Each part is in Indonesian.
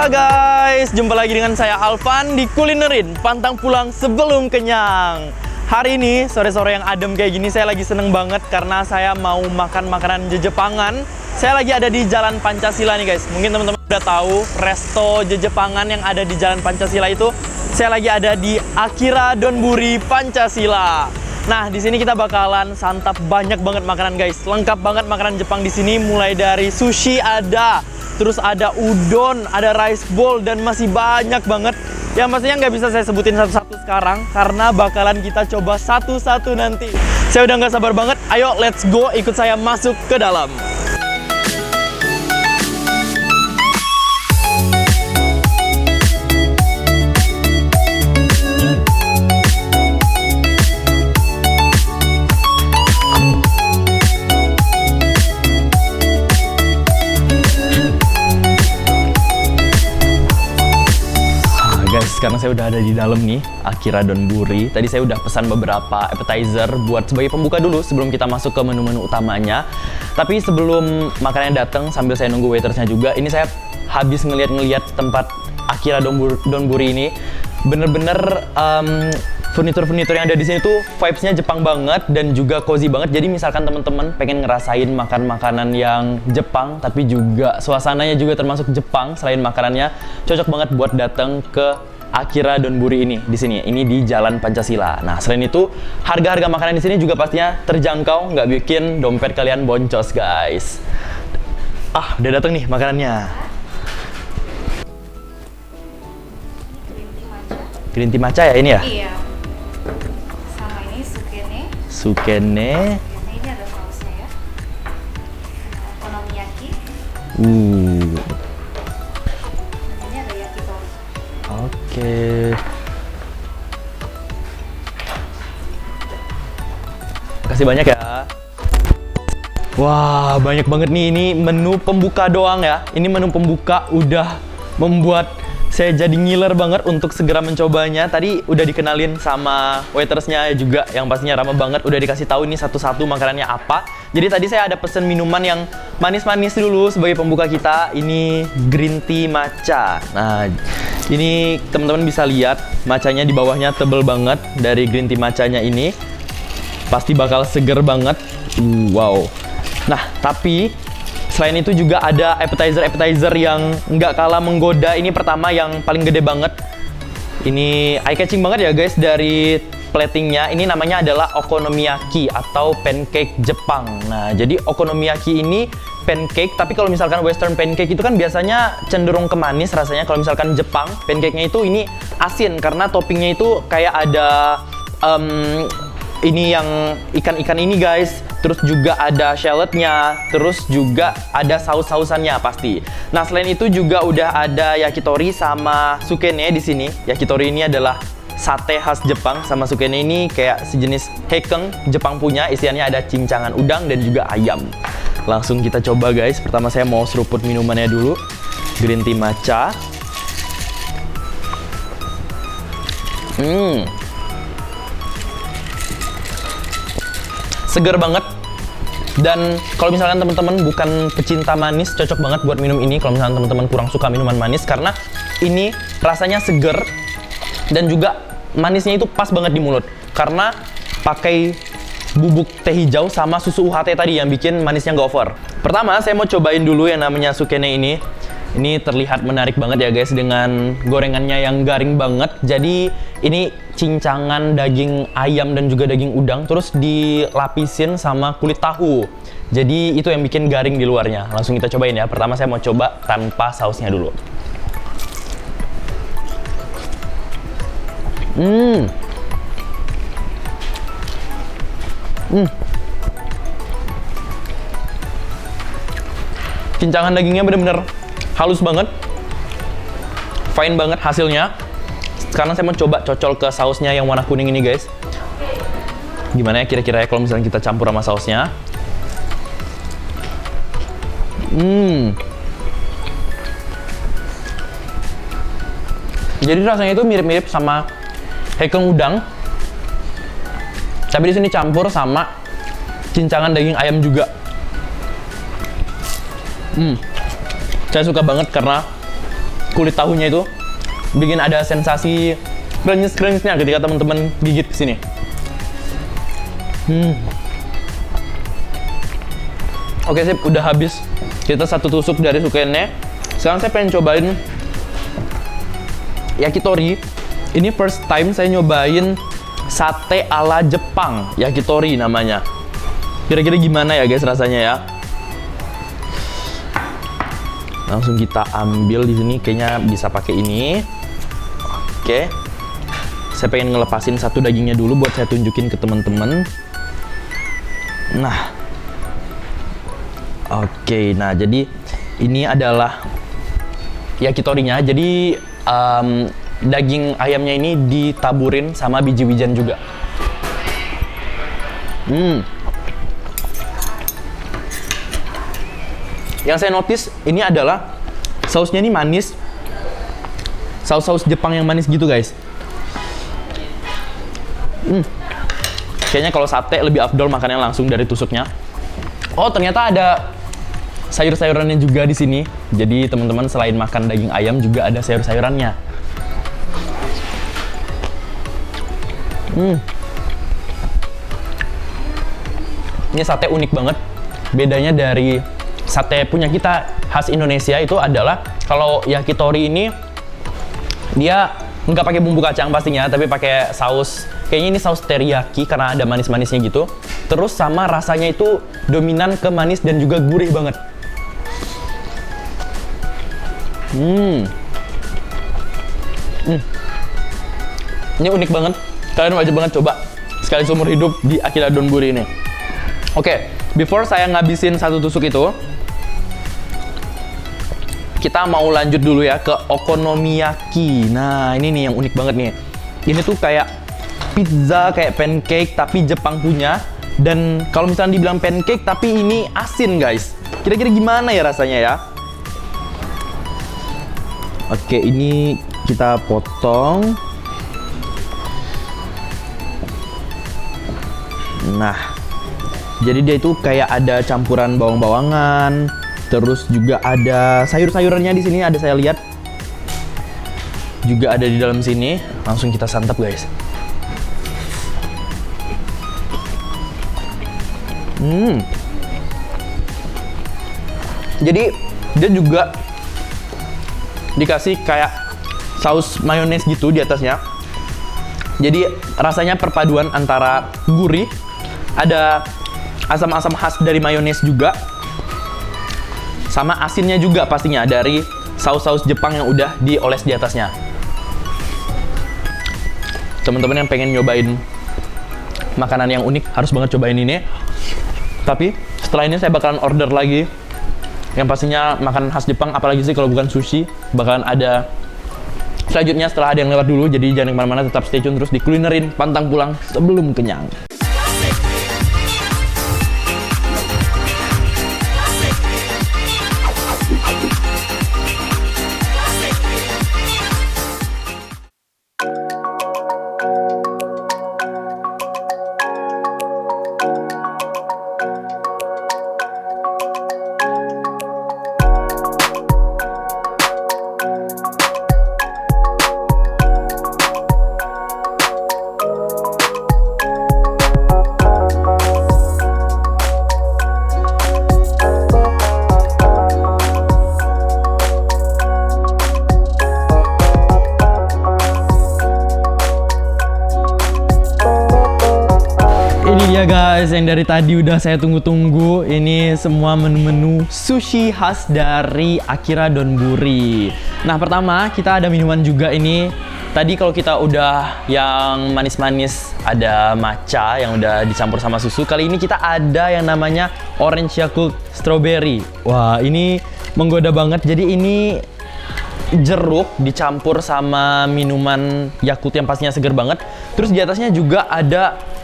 Halo guys, jumpa lagi dengan saya Alvan di Kulinerin, pantang pulang sebelum kenyang. Hari ini, sore-sore yang adem kayak gini, saya lagi seneng banget karena saya mau makan makanan Jepangan. Saya lagi ada di Jalan Pancasila nih guys. Mungkin teman-teman udah tahu, resto Jepangan yang ada di Jalan Pancasila itu, saya lagi ada di Akira Donburi Pancasila. Nah, di sini kita bakalan santap banyak banget makanan guys. Lengkap banget makanan Jepang di sini, mulai dari sushi ada, terus ada udon, ada rice bowl, dan masih banyak banget. Yang pastinya nggak bisa saya sebutin satu-satu sekarang, karena bakalan kita coba satu-satu nanti. Saya udah nggak sabar banget, ayo let's go, ikut saya masuk ke dalam. Sekarang saya udah ada di dalam nih, Akira Donburi. Tadi saya udah pesan beberapa appetizer buat sebagai pembuka dulu sebelum kita masuk ke menu-menu utamanya. Tapi sebelum makanannya datang, sambil saya nunggu waitersnya juga, ini saya habis ngeliat tempat Akira Donburi ini. Bener-bener furnitur-furnitur yang ada di sini tuh vibes-nya Jepang banget dan juga cozy banget. Jadi misalkan teman-teman pengen ngerasain makan makanan yang Jepang, tapi juga suasananya juga termasuk Jepang selain makanannya, cocok banget buat datang ke Akira Donburi ini di sini. Ini di Jalan Pancasila. Nah, selain itu, harga-harga makanan di sini juga pastinya terjangkau, nggak bikin dompet kalian boncos, guys. Udah datang nih makanannya. Green tea matcha ya ini ya? Iya. Sama ini sukene. Sukene. Ini ada sausnya ya. Okonomiyaki. Ini ada yakitori. Oke. Makasih banyak ya. Wah, banyak banget nih. Ini menu pembuka doang ya. Ini menu pembuka udah membuat saya jadi ngiler banget untuk segera mencobanya. Tadi udah dikenalin sama waitersnya juga, yang pastinya ramah banget. Udah dikasih tahu ini satu-satu makanannya apa. Jadi tadi saya ada pesen minuman yang manis-manis dulu sebagai pembuka kita. Ini green tea matcha. Nah, ini teman-teman bisa lihat matchanya di bawahnya tebel banget. Dari green tea matchanya ini pasti bakal seger banget. Wow. Nah, tapi selain itu juga ada appetizer yang nggak kalah menggoda. Ini pertama yang paling gede banget. Ini eye-catching banget ya guys dari platingnya. Ini namanya adalah okonomiyaki atau pancake Jepang. Nah, jadi okonomiyaki ini pancake, tapi kalau misalkan western pancake itu kan biasanya cenderung ke manis rasanya. Kalau misalkan Jepang, pancake-nya itu ini asin karena toppingnya itu kayak ada ini yang ikan-ikan ini guys. Terus juga ada shallotnya, terus juga ada saus-sausannya pasti. Nah, selain itu juga udah ada yakitori sama sukene di sini. Yakitori ini adalah sate khas Jepang, sama sukene ini kayak sejenis hekeng Jepang punya. Isiannya ada cincangan udang dan juga ayam. Langsung kita coba guys. Pertama saya mau seruput minumannya dulu. Green tea matcha. Seger banget. Dan kalau misalkan teman-teman bukan pecinta manis, cocok banget buat minum ini. Kalau misalkan teman-teman kurang suka minuman manis, karena ini rasanya seger dan juga manisnya itu pas banget di mulut. Karena pakai bubuk teh hijau sama susu UHT tadi yang bikin manisnya nggak over. Pertama, saya mau cobain dulu yang namanya sukene ini. Ini terlihat menarik banget ya guys, dengan gorengannya yang garing banget. Jadi ini cincangan daging ayam dan juga daging udang, terus dilapisin sama kulit tahu. Jadi itu yang bikin garing di luarnya. Langsung kita cobain ya. Pertama saya mau coba tanpa sausnya dulu. Cincangan dagingnya bener-bener halus banget, fine banget hasilnya. Sekarang saya mau coba cocol ke sausnya yang warna kuning ini guys. Gimana ya kira-kira ya kalau misalnya kita campur sama sausnya. Jadi rasanya itu mirip-mirip sama hekeng udang, tapi di sini campur sama cincangan daging ayam juga. Saya suka banget karena kulit tahunya itu bikin ada sensasi krenyes-krenyesnya ketika teman-teman gigit ke sini. Oke sip, udah habis kita satu tusuk dari sukene. Sekarang saya pengen cobain yakitori. Ini first time saya nyobain sate ala Jepang, yakitori namanya. Kira-kira gimana ya guys rasanya ya? Langsung kita ambil di sini, kayaknya bisa pakai ini. Oke. Saya pengen ngelepasin satu dagingnya dulu buat saya tunjukin ke teman-teman. Nah. Oke, nah jadi ini adalah yakitorinya. Jadi daging ayamnya ini ditaburin sama biji wijen juga. Yang saya notice ini adalah sausnya ini manis. Saus-saus Jepang yang manis gitu guys. Kayaknya kalau sate lebih afdol makannya langsung dari tusuknya. Oh, ternyata ada sayur-sayurannya juga di sini. Jadi teman-teman selain makan daging ayam juga ada sayur-sayurannya. Ini sate unik banget. Bedanya dari sate punya kita khas Indonesia itu adalah kalau yakitori ini dia nggak pakai bumbu kacang pastinya, tapi pakai saus. Kayaknya ini saus teriyaki karena ada manis-manisnya gitu. Terus sama rasanya itu dominan ke manis dan juga gurih banget. Ini unik banget. Kalian wajib banget coba sekali seumur hidup di Akira Donburi ini. Oke, before saya ngabisin satu tusuk itu, kita mau lanjut dulu ya ke okonomiyaki. Nah, ini nih yang unik banget nih. Ini tuh kayak pizza, kayak pancake, tapi Jepang punya. Dan kalau misalnya dibilang pancake, tapi ini asin guys. Kira-kira gimana ya rasanya ya? Oke, ini kita potong. Nah, jadi dia itu kayak ada campuran bawang-bawangan, terus juga ada sayur-sayurannya di sini, ada saya lihat. Juga ada di dalam sini. Langsung kita santap, guys. Jadi dia juga dikasih kayak saus mayones gitu di atasnya. Jadi rasanya perpaduan antara gurih, ada asam-asam khas dari mayones juga, sama asinnya juga pastinya dari saus-saus Jepang yang udah dioles di atasnya. Teman-teman yang pengen nyobain makanan yang unik harus banget cobain ini. Tapi setelah ini saya bakalan order lagi yang pastinya makanan khas Jepang, apalagi sih kalau bukan sushi. Bakalan ada selanjutnya setelah ada yang lewat dulu. Jadi jangan kemana-mana, tetap stay tune terus di Kulinerin, pantang pulang sebelum kenyang. Ini dia guys, yang dari tadi udah saya tunggu-tunggu. Ini semua menu-menu sushi khas dari Akira Donburi. Nah, pertama kita ada minuman juga ini. Tadi kalau kita udah yang manis-manis, ada matcha yang udah dicampur sama susu. Kali ini kita ada yang namanya Orange Yakult Strawberry. Wah, ini menggoda banget. Jadi ini jeruk dicampur sama minuman Yakult yang pastinya seger banget. Terus di atasnya juga ada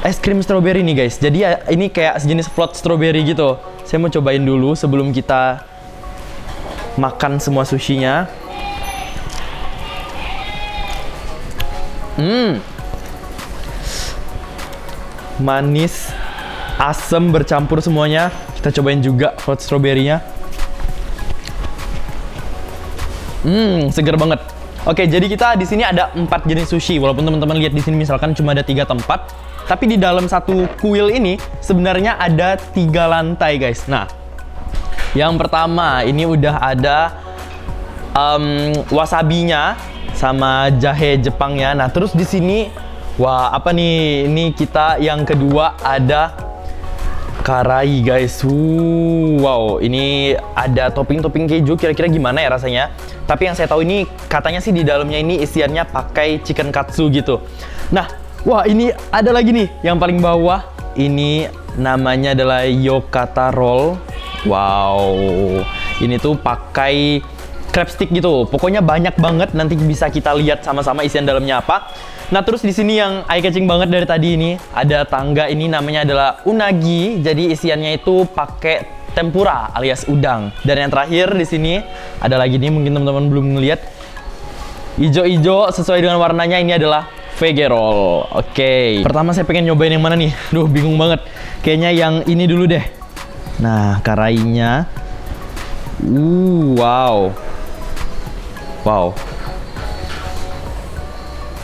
es krim strawberry nih guys. Jadi ya, ini kayak sejenis float strawberry gitu. Saya mau cobain dulu sebelum kita makan semua sushinya. Manis, asam bercampur semuanya. Kita cobain juga float strawberry-nya. Seger banget. Oke, jadi kita di sini ada 4 jenis sushi. Walaupun teman-teman lihat di sini misalkan cuma ada 3 tempat, tapi di dalam satu kuil ini sebenarnya ada 3 lantai, guys. Nah, yang pertama ini udah ada wasabinya sama jahe Jepangnya. Nah, terus di sini, wah apa nih? Ini kita yang kedua ada karai, guys. Wow, ini ada topping-topping keju. Kira-kira gimana ya rasanya? Tapi yang saya tahu ini katanya sih di dalamnya ini isiannya pakai chicken katsu gitu. Nah, wah ini ada lagi nih yang paling bawah. Ini namanya adalah yokata roll. Wow, ini tuh pakai crab stick gitu. Pokoknya banyak banget. Nanti bisa kita lihat sama-sama isian dalamnya apa. Nah, terus di sini yang eye catching banget dari tadi ini ada tangga, ini namanya adalah unagi. Jadi isiannya itu pakai tempura alias udang. Dan yang terakhir di sini ada lagi nih, mungkin teman-teman belum ngeliat. Ijo-ijo sesuai dengan warnanya, ini adalah vege roll. Oke. Pertama saya pengen nyobain yang mana nih? Duh, bingung banget. Kayaknya yang ini dulu deh. Nah, karainya. Wow. Wow.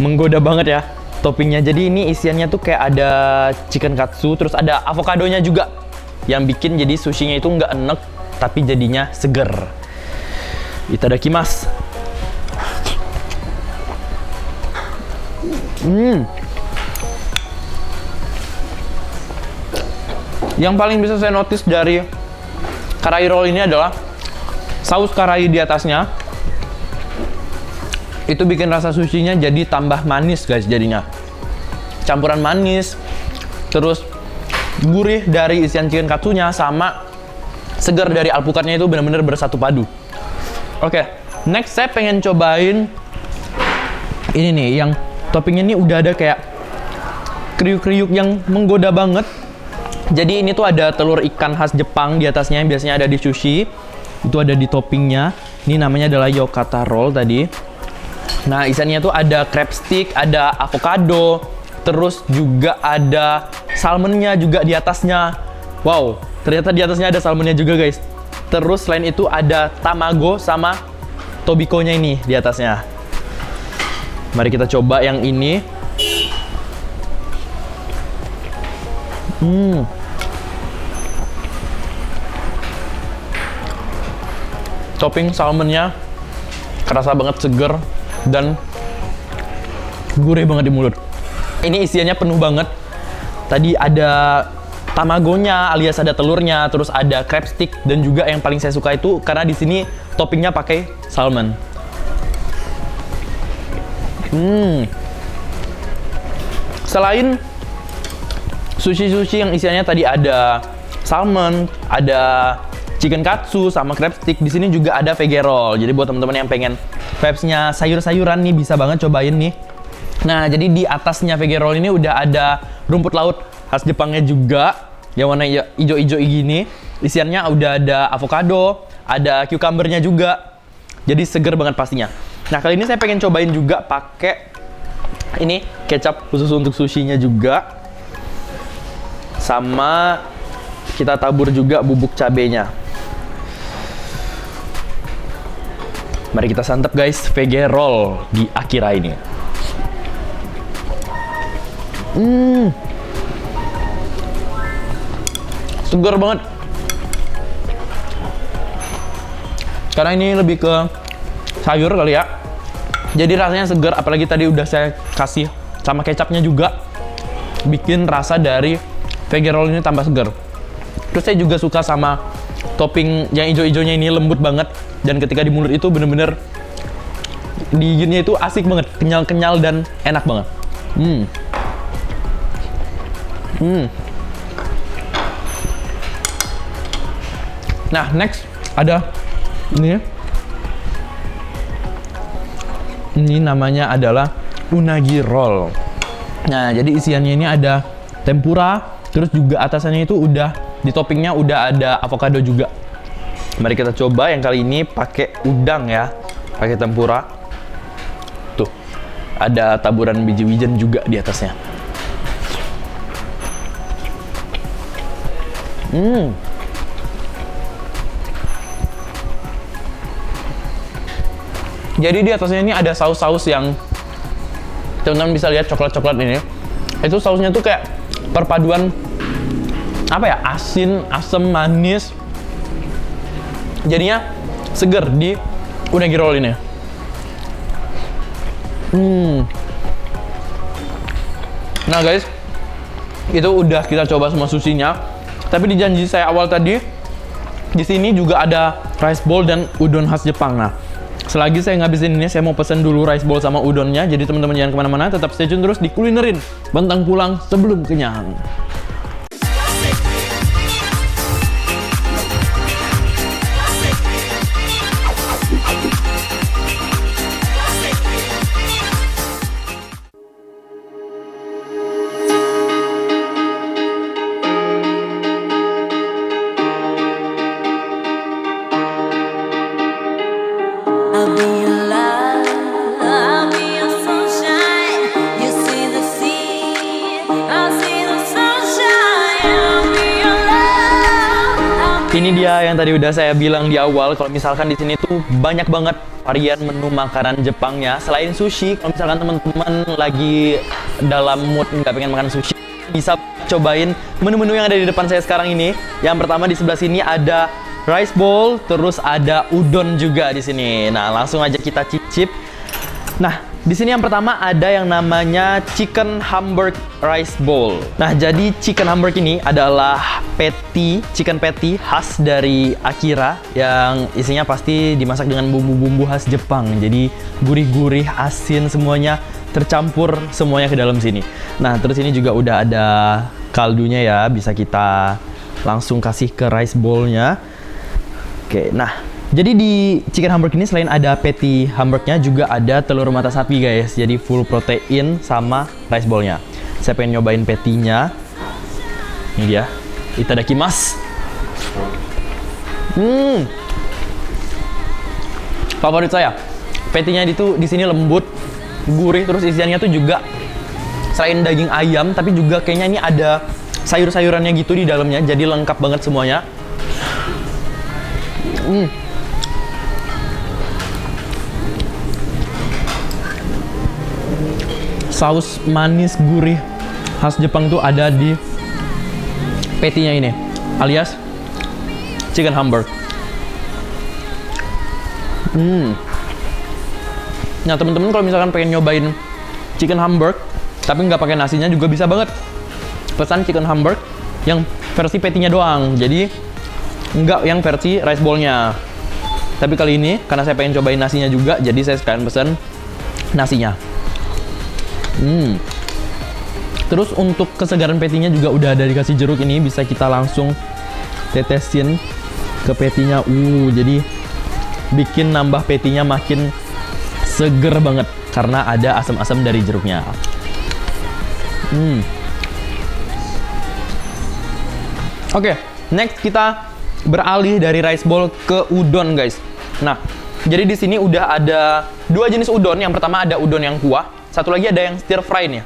Menggoda banget ya toppingnya. Jadi ini isiannya tuh kayak ada chicken katsu, terus ada avokadonya juga yang bikin jadi sushinya itu nggak enek tapi jadinya seger. Itadakimasu. Yang paling bisa saya notice dari karai roll ini adalah saus karai di atasnya. Itu bikin rasa sushinya jadi tambah manis, guys, jadinya. Campuran manis, terus gurih dari isian chicken katsunya sama segar dari alpukatnya itu benar-benar bersatu padu. Oke, next saya pengen cobain ini nih, yang toppingnya ini udah ada kayak kriuk-kriuk yang menggoda banget. Jadi ini tuh ada telur ikan khas Jepang di atasnya yang biasanya ada di sushi. Itu ada di toppingnya. Ini namanya adalah yokata roll tadi. Nah, isiannya tuh ada crab stick, ada avocado, terus juga ada salmonnya juga di atasnya. Wow, ternyata di atasnya ada salmonnya juga, guys. Terus selain itu ada tamago sama tobikonya ini di atasnya. Mari kita coba yang ini. Topping salmonnya kerasa banget seger dan gurih banget di mulut. Ini isiannya penuh banget. Tadi ada tamagonya alias ada telurnya, terus ada crab stick, dan juga yang paling saya suka itu karena di sini toppingnya pakai salmon. Selain sushi-sushi yang isiannya tadi ada salmon, ada chicken katsu sama crab stick, di sini juga ada vege roll. Jadi buat teman-teman yang pengen vibes-nya sayur-sayuran nih bisa banget cobain nih. Nah, jadi di atasnya vege roll ini udah ada rumput laut khas Jepangnya juga yang warna hijau-hijau gini. Isiannya udah ada avocado, ada cucumbernya juga. Jadi seger banget pastinya. Nah, kali ini saya pengen cobain juga pakai ini kecap khusus untuk sushinya juga. Sama kita tabur juga bubuk cabenya. Mari kita santap, guys, vege roll di Akira ini. Segar banget. Karena ini lebih ke sayur kali ya. Jadi rasanya segar, apalagi tadi udah saya kasih sama kecapnya juga. Bikin rasa dari vege roll ini tambah segar. Terus saya juga suka sama topping yang hijau-hijaunya ini, lembut banget. Dan ketika di mulut itu bener-bener digigitnya itu asik banget, kenyal-kenyal dan enak banget. Nah, next ada ini. Ini namanya adalah unagi roll. Nah, jadi isiannya ini ada tempura, terus juga atasannya itu udah di toppingnya udah ada avocado juga. Mari kita coba yang kali ini pakai udang ya, pakai tempura. Tuh, ada taburan biji wijen juga di atasnya. Jadi di atasnya ini ada saus-saus yang teman-teman bisa lihat, coklat-coklat ini. Itu sausnya tuh kayak perpaduan apa ya? Asin, asam, manis. Jadinya seger di unagi roll ini. Nah guys, itu udah kita coba semua sushinya. Tapi di janji saya awal tadi, di sini juga ada rice bowl dan udon khas Jepang. Nah, selagi saya ngabisin ini, saya mau pesen dulu rice bowl sama udonnya. Jadi teman-teman jangan kemana-mana, tetap stay tune terus di Kulinerin. Bentang pulang sebelum kenyang. I'll be your love, I'll be your sunshine. You see the sea, I'll see the sunshine. I'll be your love. Ini dia yang tadi udah saya bilang di awal, kalau misalkan di sini tuh banyak banget varian menu makanan Jepangnya. Selain sushi, kalau misalkan teman-teman lagi dalam mood nggak pengen makan sushi, bisa cobain menu-menu yang ada di depan saya sekarang ini. Yang pertama di sebelah sini ada rice bowl, terus ada udon juga di sini. Nah, langsung aja kita cicip. Nah, di sini yang pertama ada yang namanya chicken hamburg rice bowl. Nah, jadi chicken hamburg ini adalah chicken patty khas dari Akira yang isinya pasti dimasak dengan bumbu-bumbu khas Jepang. Jadi gurih-gurih, asin semuanya tercampur semuanya ke dalam sini. Nah, terus ini juga udah ada kaldunya ya, bisa kita langsung kasih ke rice bowl-nya. Oke, nah, jadi di chicken hamburg ini selain ada patty hamburgnya juga ada telur mata sapi guys. Jadi full protein sama rice bowl-nya. Saya pengen nyobain patty-nya. Ini dia. Itadakimasu. Favorit saya. Patty-nya itu di sini lembut, gurih, terus isiannya tuh juga selain daging ayam tapi juga kayaknya ini ada sayur-sayurannya gitu di dalamnya. Jadi lengkap banget semuanya. Saus manis gurih khas Jepang tuh ada di patty-nya ini, alias chicken hamburg. Nah temen-temen kalau misalkan pengen nyobain chicken hamburg tapi nggak pakai nasinya juga bisa banget. Pesan chicken hamburg yang versi patty-nya doang. Jadi nggak yang versi rice bowl-nya. Tapi kali ini karena saya pengen cobain nasinya juga, jadi saya sekalian pesen nasinya. Terus untuk kesegaran patty-nya juga udah ada dikasih jeruk ini, bisa kita langsung tetesin ke patty-nya. Jadi bikin nambah patty-nya makin seger banget karena ada asam-asam dari jeruknya. Oke, next kita beralih dari rice bowl ke udon guys. Nah, jadi di sini udah ada dua jenis udon. Yang pertama ada udon yang kuah, satu lagi ada yang stir fry nya.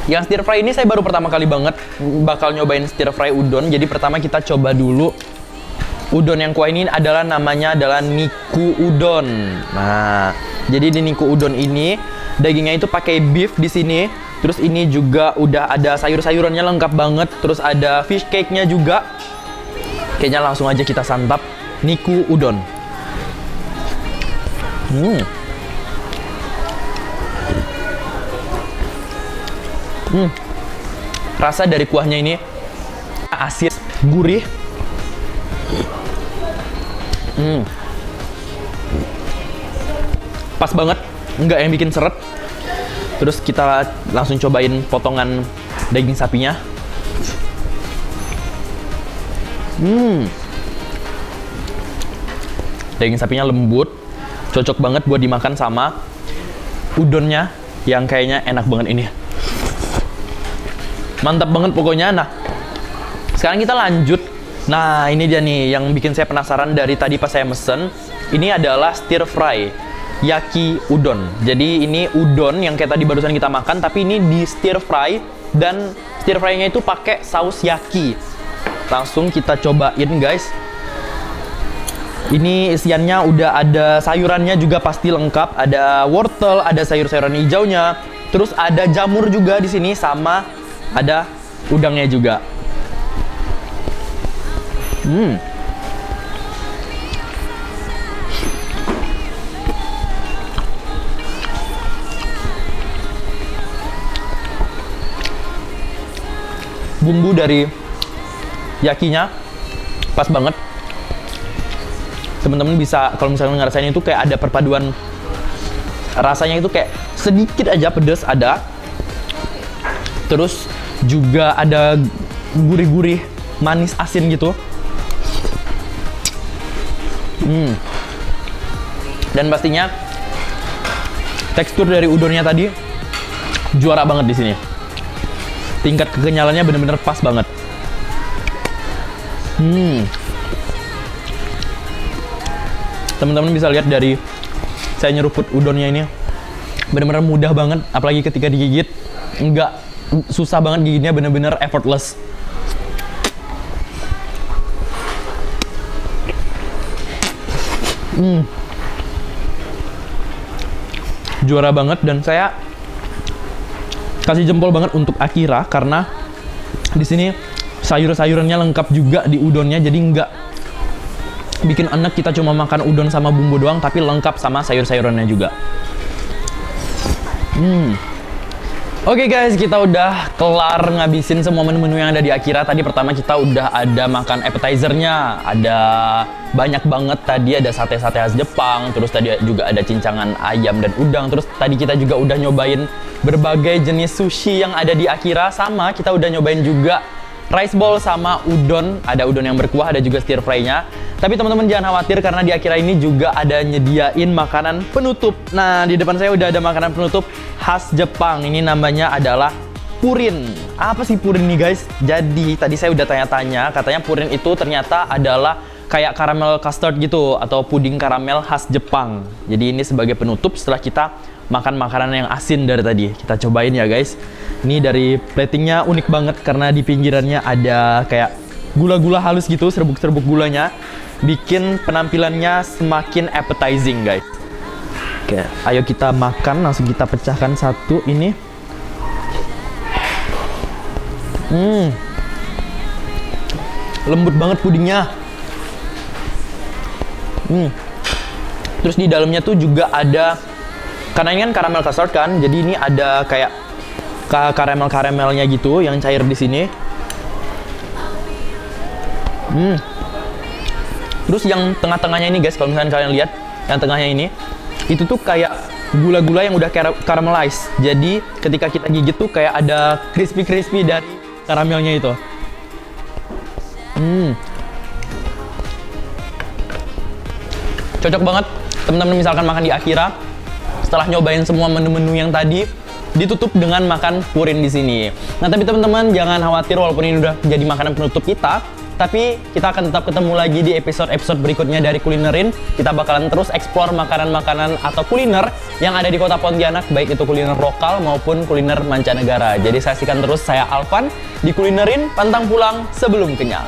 Yang stir fry ini saya baru pertama kali banget bakal nyobain stir fry udon. Jadi pertama kita coba dulu udon yang kuah ini namanya adalah Niku udon. Nah, jadi di Niku udon ini dagingnya itu pakai beef di sini. Terus ini juga udah ada sayur-sayurannya lengkap banget. Terus ada fish cake-nya juga. Kayaknya langsung aja kita santap Niku udon. Rasa dari kuahnya ini asin, gurih. Pas banget, nggak yang bikin seret. Terus kita langsung cobain potongan daging sapinya. Daging sapinya lembut, cocok banget buat dimakan sama udonnya yang kayaknya enak banget ini. Mantap banget pokoknya. Nah, sekarang kita lanjut. Nah, ini dia nih yang bikin saya penasaran dari tadi pas saya mesen. Ini adalah stir fry yaki udon. Jadi ini udon yang kayak tadi barusan kita makan, tapi ini di stir fry dan stir fry-nya itu pakai saus yaki. Langsung kita cobain guys. Ini isiannya udah ada sayurannya juga pasti lengkap, ada wortel, ada sayur-sayuran hijaunya, terus ada jamur juga di sini sama ada udangnya juga. Bumbu dari yakinya pas banget. Teman-teman bisa kalau misalnya ngerasain itu kayak ada perpaduan rasanya itu kayak sedikit aja pedas ada. Terus juga ada gurih-gurih manis asin gitu. Dan pastinya tekstur dari udonnya tadi juara banget di sini. Tingkat kekenyalannya bener-bener pas banget. Teman-teman bisa lihat dari saya nyeruput udonnya ini bener-bener mudah banget, apalagi ketika digigit nggak susah banget gigitnya, bener-bener effortless. Juara banget, dan saya kasih jempol banget untuk Akira karena di sini sayur-sayurannya lengkap juga di udonnya, jadi nggak bikin enak kita cuma makan udon sama bumbu doang, tapi lengkap sama sayur-sayurannya juga. Oke guys, kita udah kelar ngabisin semua menu-menu yang ada di Akira. Tadi pertama kita udah ada makan appetizer-nya, ada banyak banget tadi, ada sate-sate khas Jepang, terus tadi juga ada cincangan ayam dan udang, terus tadi kita juga udah nyobain berbagai jenis sushi yang ada di Akira, sama kita udah nyobain juga rice bowl sama udon, ada udon yang berkuah, ada juga stir fry-nya. Tapi teman-teman jangan khawatir karena di Akira ini juga ada nyediain makanan penutup. Nah, di depan saya udah ada makanan penutup khas Jepang. Ini namanya adalah purin. Apa sih purin nih guys? Jadi tadi saya udah tanya-tanya, katanya purin itu ternyata adalah kayak caramel custard gitu atau puding karamel khas Jepang. Jadi ini sebagai penutup setelah kita makan makanan yang asin dari tadi. Kita cobain ya guys. Ini dari platingnya unik banget karena di pinggirannya ada kayak gula-gula halus gitu, serbuk-serbuk gulanya, bikin penampilannya semakin appetizing guys. Oke, ayo kita makan, langsung kita pecahkan satu ini. Lembut banget pudingnya. Terus di dalamnya tuh juga ada, karena ini kan caramel custard kan, jadi ini ada kayak karamel-karamelnya gitu yang cair di sini. Terus yang tengah-tengahnya ini guys, kalau misalnya kalian lihat, yang tengahnya ini, itu tuh kayak gula-gula yang udah caramelize. Jadi ketika kita gigit tuh kayak ada crispy-crispy dari karamelnya itu. Cocok banget teman-teman misalkan makan di Akira, setelah nyobain semua menu-menu yang tadi, ditutup dengan makan purin di sini. Nah, tapi teman-teman jangan khawatir walaupun ini udah jadi makanan penutup kita, tapi kita akan tetap ketemu lagi di episode-episode berikutnya dari Kulinerin. Kita bakalan terus explore makanan-makanan atau kuliner yang ada di kota Pontianak, baik itu kuliner lokal maupun kuliner mancanegara. Jadi saksikan terus saya Alvan di Kulinerin, pantang pulang sebelum kenyang.